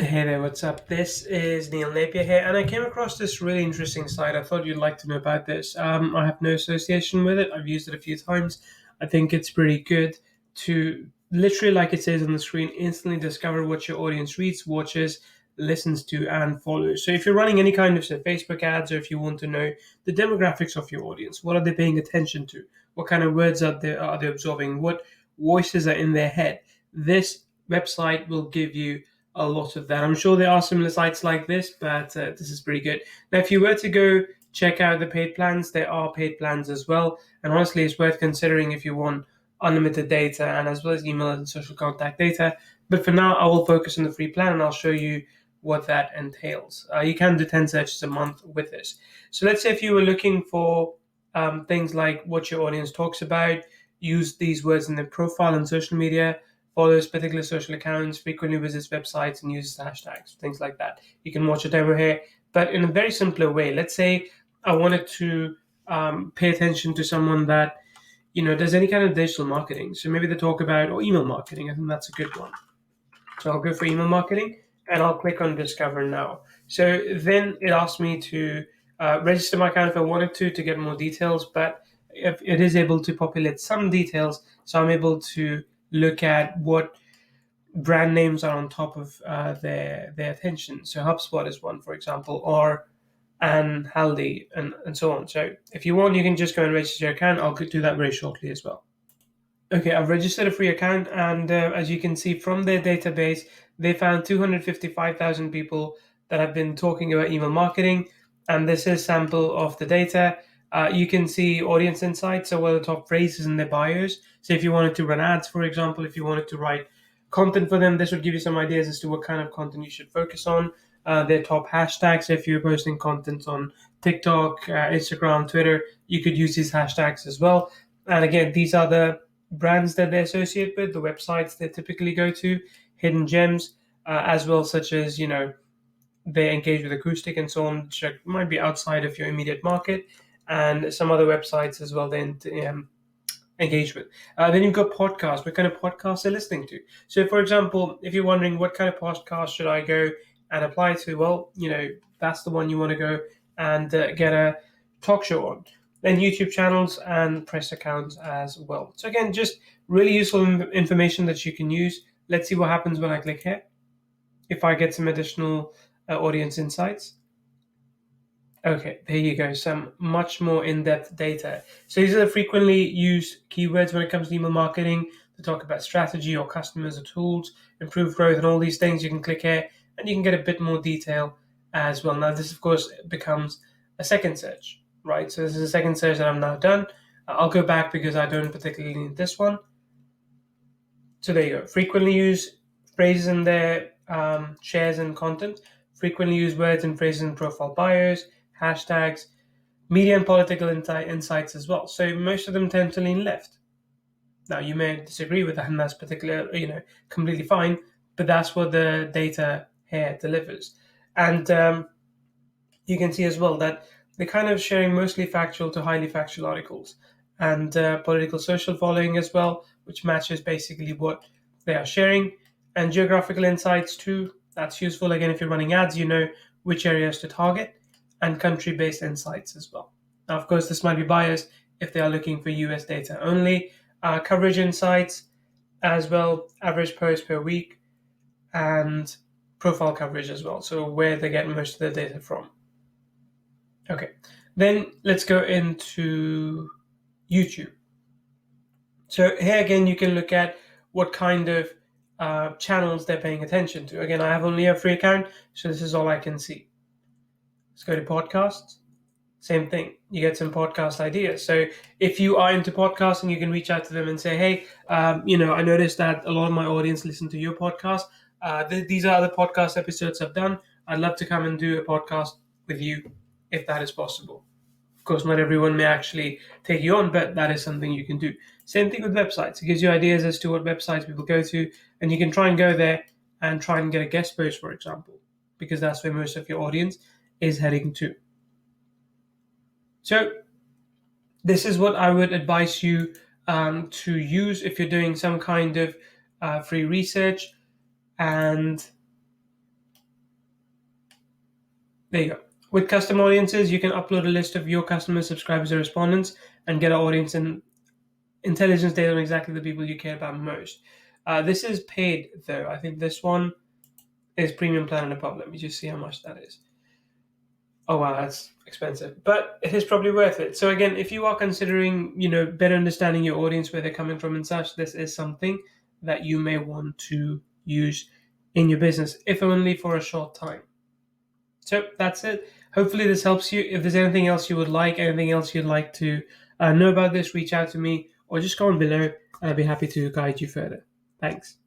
Hey there, what's up? This is Neil Napier here, and I came across this really interesting site. I thought you'd like to know about this. I have no association with it. I've used it a few times. I think it's pretty good to literally, like it says on the screen, instantly discover what your audience reads, watches, listens to, and follows. So if you're running any kind of, say, Facebook ads, or if you want to know the demographics of your audience, what are they paying attention to? What kind of words are they absorbing? What voices are in their head? This website will give you a lot of that. I'm sure there are similar sites like this, but this is pretty good. Now, if you were to go check out the paid plans, there are paid plans as well. And honestly, it's worth considering if you want unlimited data and as well as email and social contact data. But for now, I will focus on the free plan and I'll show you what that entails. You can do 10 searches a month with this. So let's say if you were looking for things like what your audience talks about, use these words in their profile on social media, follows particular social accounts, frequently visits websites, and uses hashtags, things like that. You can watch a demo here, but in a very simpler way. Let's say I wanted to pay attention to someone that does any kind of digital marketing. So maybe they talk about or email marketing. I think that's a good one. So I'll go for email marketing, and I'll click on Discover Now. So then it asks me to register my account if I wanted to get more details, but if it is able to populate some details, so I'm able to look at what brand names are on top of their attention. So HubSpot is one, for example, or and Haldi, and so on. So if you want, you can just go and register your account. I'll do that very shortly as well. Okay, I've registered a free account, and as you can see from their database, they found 255,000 people that have been talking about email marketing, and this is sample of the data. You can see audience insights, so what are the top phrases in their bios. So if you wanted to run ads, for example, if you wanted to write content for them, this would give you some ideas as to what kind of content you should focus on. Their top hashtags, if you're posting content on TikTok, Instagram, Twitter, you could use these hashtags as well. And again, these are the brands that they associate with, the websites they typically go to, hidden gems, as well, such as, they engage with acoustic and so on, which might be outside of your immediate market, and some other websites as well they engage with. Then you've got podcasts. What kind of podcasts they're listening to. So, for example, if you're wondering what kind of podcast should I go and apply to, well, that's the one you want to go and get a talk show on. Then YouTube channels and press accounts as well. So again, just really useful information that you can use. Let's see what happens when I click here. If I get some additional audience insights. Okay, there you go. Some much more in-depth data. So these are the frequently used keywords when it comes to email marketing to talk about strategy or customers or tools, improve growth, and all these things. You can click here and you can get a bit more detail as well. Now, this, of course, becomes a second search, right? So this is a second search that I'm now done. I'll go back because I don't particularly need this one. So there you go. Frequently used phrases in their shares and content, frequently used words and phrases in profile bios, hashtags, media and political insights as well. So most of them tend to lean left. Now you may disagree with that, and that's completely fine. But that's what the data here delivers, and you can see as well that they're kind of sharing mostly factual to highly factual articles, and political social following as well, which matches basically what they are sharing, and geographical insights too. That's useful again if you're running ads. You know which areas to target, and country-based insights as well. Now, of course, this might be biased if they are looking for US data only. Coverage insights as well, average post per week, and profile coverage as well. So where they get most of the data from. Okay, then let's go into YouTube. So here again, you can look at what kind of channels they're paying attention to. Again, I have only a free account, so this is all I can see. Let's go to podcasts. Same thing. You get some podcast ideas. So if you are into podcasting, you can reach out to them and say, hey, I noticed that a lot of my audience listen to your podcast. These are the podcast episodes I've done. I'd love to come and do a podcast with you if that is possible. Of course, not everyone may actually take you on, but that is something you can do. Same thing with websites. It gives you ideas as to what websites people go to, and you can try and go there and try and get a guest post, for example, because that's where most of your audience is heading to. So this is what I would advise you to use if you're doing some kind of free research. And There you go. With custom audiences, you can upload a list of your customers, subscribers, or respondents and get an audience and intelligence data on exactly the people you care about most. This is paid, though. I think this one is premium plan and above. Let me just see how much that is. Oh wow, that's expensive, but it is probably worth it. So again, if you are considering, better understanding your audience, where they're coming from and such, this is something that you may want to use in your business, if only for a short time. So that's it. Hopefully this helps you. If there's anything else you would like, anything else you'd like to know about this, reach out to me or just comment below and I'll be happy to guide you further. Thanks.